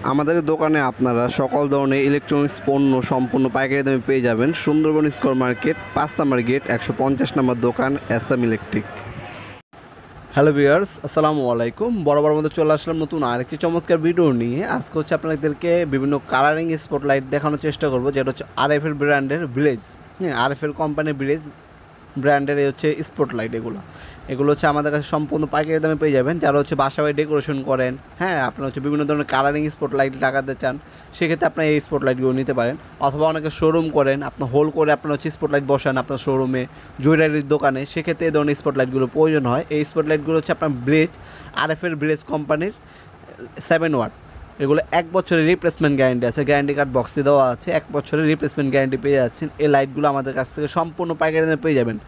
আমাদের দোকানে আপনারা সকল ধরনের ইলেকট্রনিক্স পণ্য সম্পূর্ণ পাইকারি দামে পেয়ে যাবেন। সুন্দরবন স্কোয়ার মার্কেট 5 নম্বর গেট 150 নম্বর দোকান এসএম ইলেকট্রিক। হ্যালো ভিউয়ার্স, আসসালামু আলাইকুম। বরাবর মধ্যে চলে আসলাম নতুন আরেকটি চমৎকার ভিডিও নিয়ে। আজকে হচ্ছে আপনাদেরকে বিভিন্ন কালারিং স্পটলাইট দেখানোর চেষ্টা করব, যেটা হচ্ছে আরএফএল ব্র্যান্ডের ভিলেজ। হ্যাঁ, আরএফএল কোম্পানির ভিলেজ ব্র্যান্ডের হচ্ছে স্পটলাইট। এগুলো হচ্ছে আমাদের কাছে সম্পূর্ণ পাইকারি দামে পেয়ে যাবেন। যারা হচ্ছে বাসায় ডেকোরেশন করেন, হ্যাঁ, আপনার হচ্ছে বিভিন্ন ধরনের কালারিং স্পটলাইট লাগাতে চান, সেক্ষেত্রে আপনার এই স্পটলাইটগুলো নিতে পারেন। অথবা অনেকে শোরুম করেন, আপনার হোল করে আপনার হচ্ছে স্পটলাইট বসান আপনার শোরুমে, জুয়েলারির দোকানে, সেক্ষেত্রে এই ধরনের স্পটলাইটগুলো প্রয়োজন হয়। এই স্পটলাইটগুলো হচ্ছে আপনার ব্লেজ, আরএফএল ব্লেজ কোম্পানির 7 ওয়াট। এগুলো 1 বছরের রিপ্লেসমেন্ট গ্যারান্টি আছে, গ্যারান্টি কার্ড বক্সে দেওয়া আছে। 1 বছরের রিপ্লেসমেন্ট গ্যারান্টি পেয়ে যাচ্ছেন। এই লাইটগুলো আমাদের কাছ থেকে সম্পূর্ণ পাইকারি দামে পেয়ে যাবেন।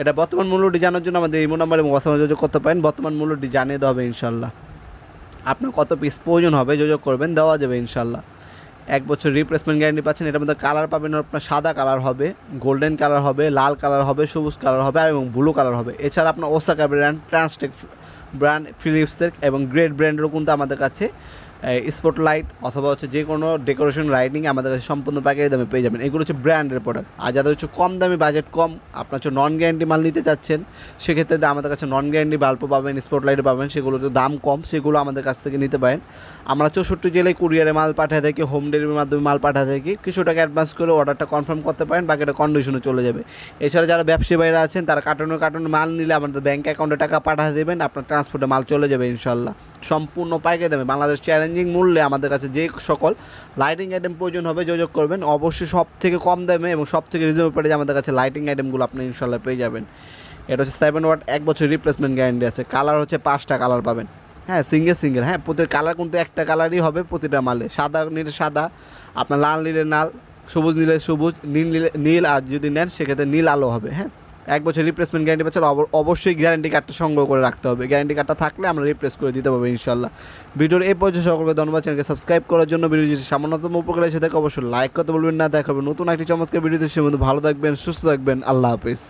এটা বর্তমান মূল্যটি জানার জন্য আমাদের ইমো নাম্বারে হোয়াটসঅ্যাপে যোগাযোগ করতে পারেন। বর্তমান মূল্যটি জানিয়ে দেওয়া হবে ইনশাল্লাহ। আপনার কত পিস প্রয়োজন হবে যোগাযোগ করবেন, দেওয়া যাবে ইনশাল্লাহ। 1 বছর রিপ্লেসমেন্ট গ্যারান্টি পাচ্ছেন। এটার মধ্যে কালার পাবেন আপনার সাদা কালার হবে, গোল্ডেন কালার হবে, লাল কালার হবে, সবুজ কালার হবে এবং ব্লু কালার হবে। এছাড়া আপনার ওসাকা ব্র্যান্ড, ট্রান্সটেক ব্র্যান্ড, ফিলিপসের এবং গ্রেট ব্র্যান্ডেরও কিন্তু আমাদের কাছে স্পটলাইট অথবা হচ্ছে যে কোনো ডেকোরেশন লাইটিং আমাদের কাছে সম্পূর্ণ পাইকারি দামে পেয়ে যাবেন। এগুলো হচ্ছে ব্র্যান্ডের প্রোডাক্ট। আর যাদের হচ্ছে কম দামি, বাজেট কম, আপনার হচ্ছে নন গ্যারান্টি মাল নিতে চাচ্ছেন, সেক্ষেত্রে আমাদের কাছে নন গ্যারান্টি বাল্বও পাবেন, স্পটলাইটও পাবেন। সেগুলো তো দাম কম, সেগুলো আমাদের কাছ থেকে নিতে পারেন। আমরা 64 জেলায় কুরিয়ারে মাল পাঠিয়ে থাকি, হোম ডেলিভারির মাধ্যমে মাল পাঠিয়ে থাকি। কিছু টাকা অ্যাডভান্স করে অর্ডারটা কনফার্ম করতে পারেন, বাকিটা কন্ডিশনে চলে যাবে। এছাড়া যারা ব্যবসায়ী বাইরে আছেন, তারা কার্টুনে মাল নিলে আমাদের ব্যাঙ্ক অ্যাকাউন্টে টাকা পাঠিয়ে দেবেন, আপনার ট্রান্সপোর্টে মাল চলে যাবে ইনশাল্লাহ। সম্পূর্ণ পাইকারি দামে বাংলাদেশ চ্যালেঞ্জিং মূল্যে আমাদের কাছে যে সকল লাইটিং আইটেম প্রয়োজন হবে যোগাযোগ করবেন। অবশ্যই সব থেকে কম দামে এবং সব থেকে রিজনেবল প্রাইসে আমাদের কাছে লাইটিং আইটেমগুলো আপনি ইনশাল্লাহ পেয়ে যাবেন। এটা হচ্ছে 7 ওয়াট, 1 বছর রিপ্লেসমেন্ট গ্যারান্টি আছে। কালার হচ্ছে 5টা কালার পাবেন, হ্যাঁ, সিঙ্গেল। হ্যাঁ, প্রতিটা কালার কিন্তু একটা কালারই হবে প্রতিটা মালে। সাদা নিলে সাদা, আপনার লাল নিলে লাল, সবুজ নিলে সবুজ, নীল নিলে নীল, আর যদি নেন সেক্ষেত্রে নীল আলো হবে। হ্যাঁ, 1 বছর রিপ্লেসমেন্ট গ্যারান্টি পাচ্ছেন। অবশ্যই গ্যারান্টি কার্ডটা সংগ্রহ করে রাখতে হবে। গ্যারান্টি কার্ডটা থাকলে আমরা রিপ্লেস করে দিতে পারবো ইনশাল্লাহ। ভিডিওর এই পর্যায়ে সকলকে ধন্যবাদ। চ্যানেলকে সাবস্ক্রাইব করার জন্য, ভিডিও যদি সামান্যতম উপকার এসে থাকে অবশ্যই লাইক করতে বলবেন না। দেখা হবে নতুন একটি চমৎকার ভিডিওতে। সে মধ্যে ভালো থাকবেন, সুস্থ থাকবেন। আল্লাহ হাফিজ।